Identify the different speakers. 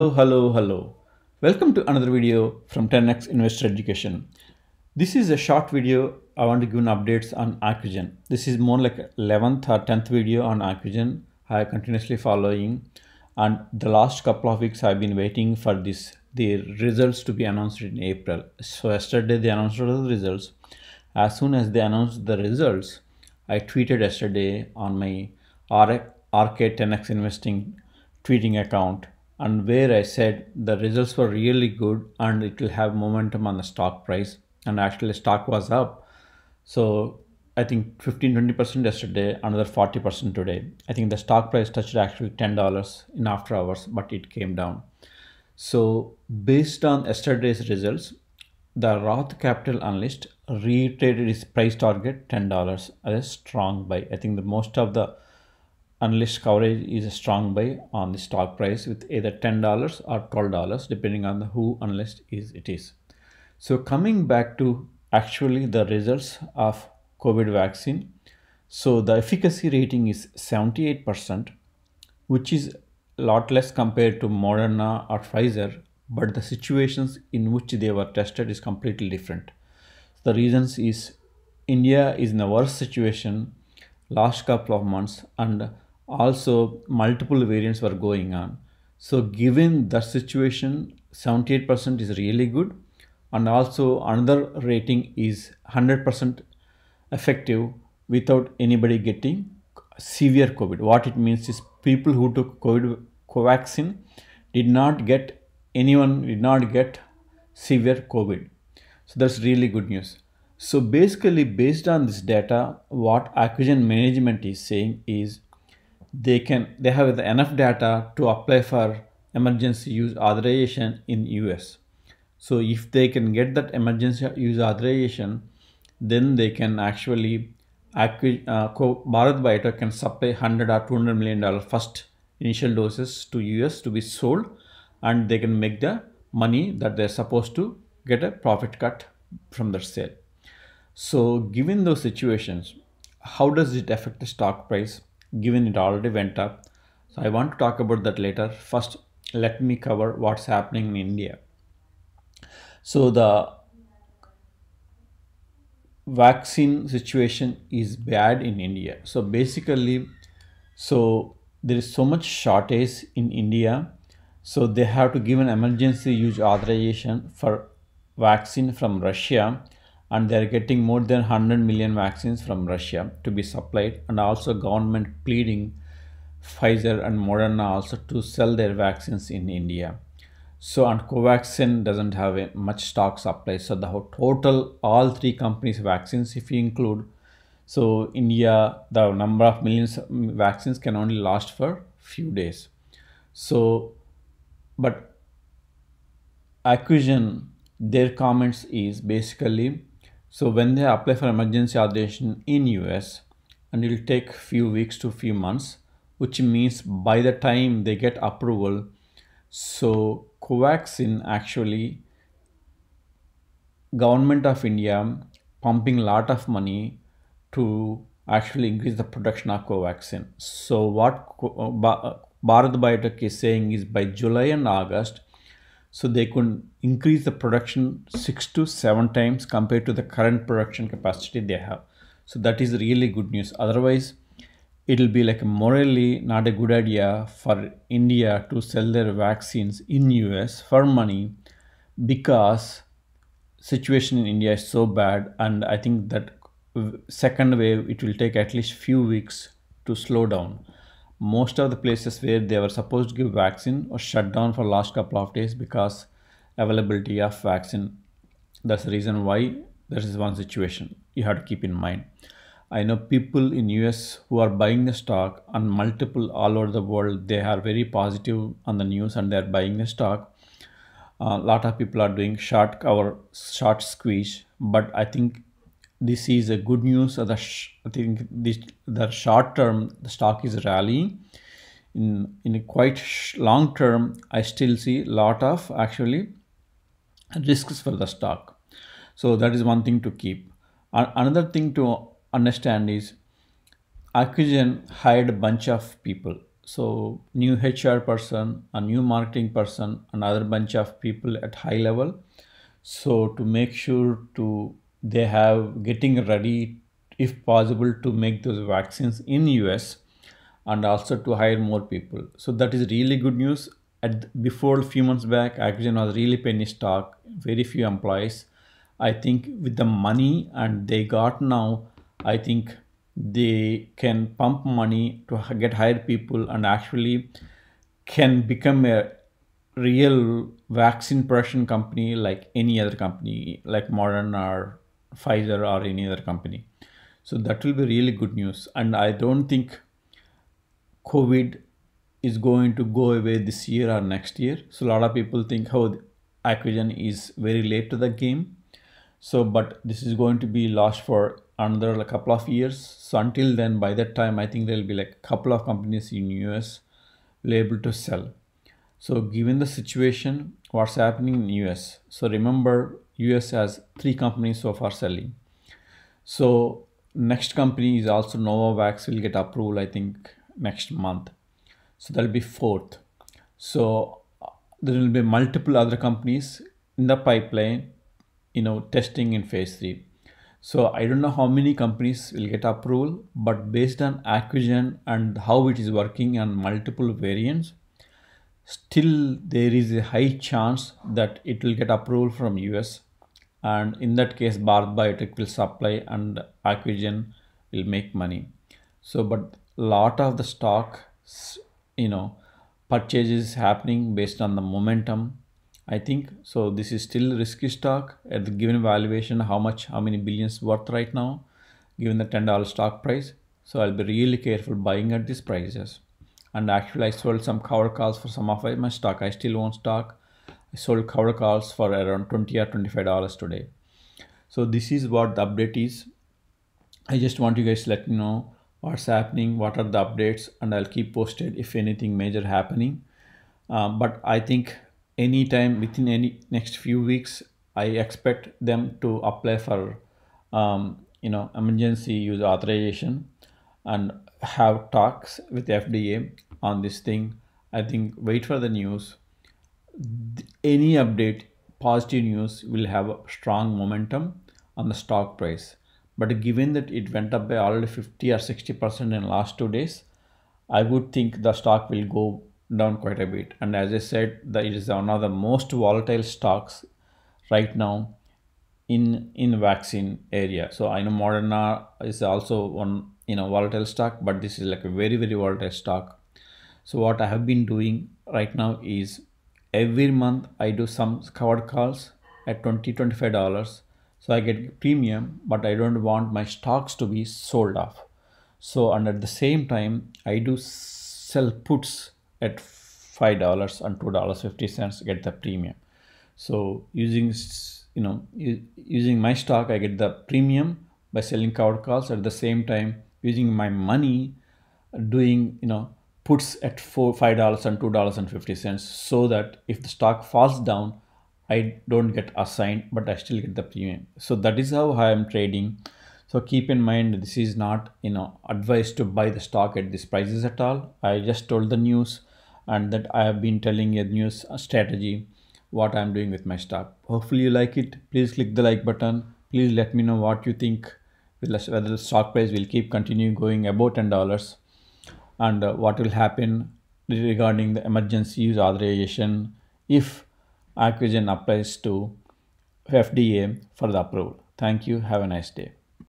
Speaker 1: Hello. Welcome to another video from 10x Investor Education. This is a short video. I want to give an updates on Accugen. This is more like 11th or 10th video on Accugen. I continuously following, and the last couple of weeks I've been waiting for the results to be announced in April. So yesterday they announced the results. As soon as they announced the results, I tweeted yesterday on my RK10x Investing tweeting account, and where I said the results were really good and it will have momentum on the stock price, and actually stock was up. So I think 15-20% yesterday, another 40% today. I think the stock price touched actually $10 in after hours, but it came down. So based on yesterday's results, the Roth Capital Analyst reiterated its price target $10 as a strong buy. I think the most of the analyst coverage is a strong buy on the stock price with either $10 or $12 depending on who analyst it is. So coming back to actually the results of COVID vaccine. So the efficacy rating is 78%, which is a lot less compared to Moderna or Pfizer, but the situations in which they were tested is completely different. The reasons is India is in a worse situation last couple of months, and also multiple variants were going on. So given the situation, 78% is really good, and also another rating is 100% effective without anybody getting severe COVID. What it means is people who took COVID Covaxin anyone did not get severe COVID. So that's really good news. So basically, based on this data, what Accugen management is saying is they have enough data to apply for emergency use authorization in US. So if they can get that emergency use authorization, then they can actually Bharat Biotech can supply 100 or $200 million first initial doses to US to be sold, and they can make the money that they're supposed to get a profit cut from their sale. So given those situations, how does it affect the stock price given it already went up? So I want to talk about that later. First, let me cover what's happening in India. So the vaccine situation is bad in India. So basically, there is so much shortage in India. So they have to give an emergency use authorization for vaccine from Russia, and they're getting more than 100 million vaccines from Russia to be supplied, and also government pleading Pfizer and Moderna also to sell their vaccines in India. So and Covaxin doesn't have a much stock supply. So the total all three companies vaccines, if you include, so India, the number of millions vaccines can only last for few days. So, but Accugen, their comments is basically, so when they apply for emergency authorization in US, and it will take few weeks to few months, which means by the time they get approval, so Covaxin actually, government of India pumping a lot of money to actually increase the production of Covaxin. So what Bharat Biotech is saying is by July and August, so they could increase the production 6 to 7 times compared to the current production capacity they have. So that is really good news. Otherwise, it'll be like morally not a good idea for India to sell their vaccines in US for money, because situation in India is so bad, and I think that second wave it will take at least few weeks to slow down. Most of the places where they were supposed to give vaccine was shut down for last couple of days because availability of vaccine. That's the reason why there is one situation you have to keep in mind. I know people in US who are buying the stock, and multiple all over the world, they are very positive on the news and they're buying the stock. A lot of people are doing short cover, short squeeze, but I think this is a good news. I think the short term the stock is rallying. In a quite long term, I still see a lot of actually risks for the stock. So that is one thing to keep. Another thing to understand is Accugen hired a bunch of people. so new HR person, a new marketing person, another bunch of people at high level. So to make sure to they have getting ready, if possible, to make those vaccines in US, and also to hire more people. So that is really good news. Before a few months back, Activision was really penny stock, very few employees. I think with the money and they got now, I think they can pump money to get hired people and actually can become a real vaccine production company like any other company, like Moderna or Pfizer or any other company. So that will be really good news. And I don't think COVID is going to go away this year or next year. So a lot of people think, oh, Activision is very late to the game. So, but this is going to be lost for another like, couple of years. So until then, by that time, I think there'll be like a couple of companies in US will able to sell. So given the situation, what's happening in US? So remember, US has 3 companies so far selling. So next company is also Novavax will get approval, I think next month. So that'll be 4th. So there will be multiple other companies in the pipeline, testing in phase 3. So I don't know how many companies will get approval, but based on Activision and how it is working on multiple variants, still there is a high chance that it will get approval from US, and in that case Bharat Biotech will supply and Activision will make money. So but lot of the stock purchases happening based on the momentum, I think. So this is still risky stock at the given valuation, how many billions worth right now given the $10 stock price. So I'll be really careful buying at these prices. And actually I sold some cover calls for some of my stock. I still own stock. I sold cover calls for around $20 or $25 today. So this is what the update is. I just want you guys to let me know what's happening, what are the updates, and I'll keep posted if anything major happening. But I think anytime within any next few weeks, I expect them to apply for emergency use authorization and have talks with FDA on this thing. I think wait for the news. Any update, positive news will have a strong momentum on the stock price. But given that it went up by already 50 or 60% in last 2 days, I would think the stock will go down quite a bit. And as I said, it is one of the most volatile stocks right now in vaccine area. So I know Moderna is also one volatile stock, but this is like a very volatile stock. So what I have been doing right now is every month I do some covered calls at $20-25. So I get premium, but I don't want my stocks to be sold off. So and at the same time I do sell puts at $5 and $2.50 get the premium. So using using my stock I get the premium by selling covered calls, at the same time using my money doing puts at $5 and $2.50, so that if the stock falls down I don't get assigned, but I still get the premium. So that is how I am trading. So keep in mind, this is not advice to buy the stock at these prices at all. I just told the news, and that I have been telling a news strategy what I'm doing with my stock. Hopefully you like it. Please click the like button. Please let me know what you think, whether the stock price will keep continuing going above $10, and what will happen regarding the emergency use authorization if Activision applies to FDA for the approval. Thank you. Have a nice day.